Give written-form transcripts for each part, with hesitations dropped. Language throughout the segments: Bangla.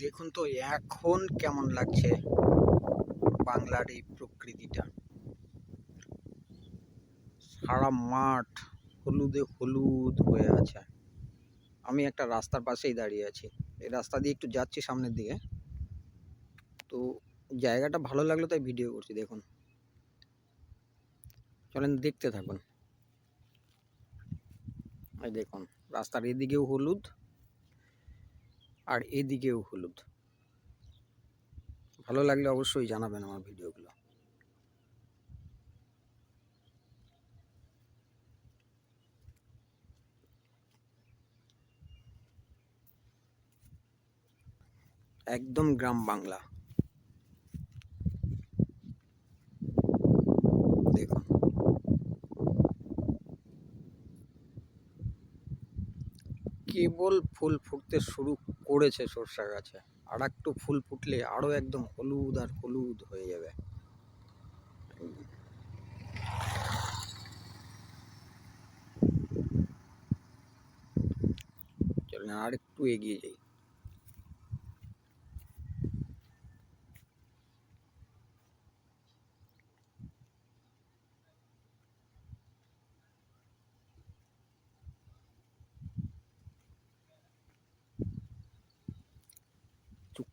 দেখুন তো এখন কেমন লাগছে বাংলার এই প্রকৃতিটা। সারা মাঠ হলুদে হলুদ হয়ে আছে। আমি একটা রাস্তার পাশেই দাঁড়িয়ে আছি, এই রাস্তা দিয়ে একটু যাচ্ছি সামনের দিকে। তো জায়গাটা ভালো লাগলো তাই ভিডিও করছি। দেখুন, চলেন দেখতে থাকুন। এই দেখুন, রাস্তার এদিকেও হলুদ আর এদিকেও হলুদ। ভালো লাগলে অবশ্যই জানাবেন আমার ভিডিওগুলো। একদম গ্রাম বাংলা। দেখুন, কেবল ফুল ফুটতে শুরু করেছে সরষা গাছে, আর একটু ফুল ফুটলে আরো একদম হলুদ আর হলুদ হয়ে যাবে। চলেন আর একটু এগিয়ে যাই।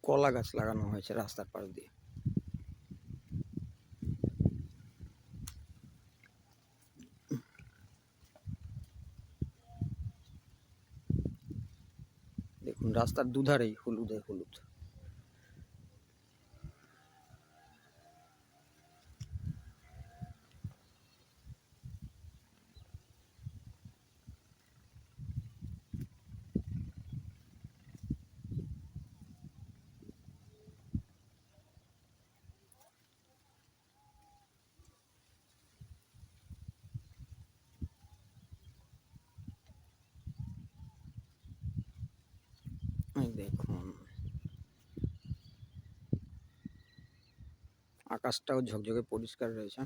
কলা গাছ লাগানো হয়েছে রাস্তার পাশ দিয়ে। দেখুন, রাস্তার দুধারেই হলুদে হলুদ। এই দেখুন, আকাশটাও ঝকঝকে পরিষ্কার রয়েছে।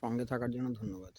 সঙ্গে থাকার জন্য ধন্যবাদ।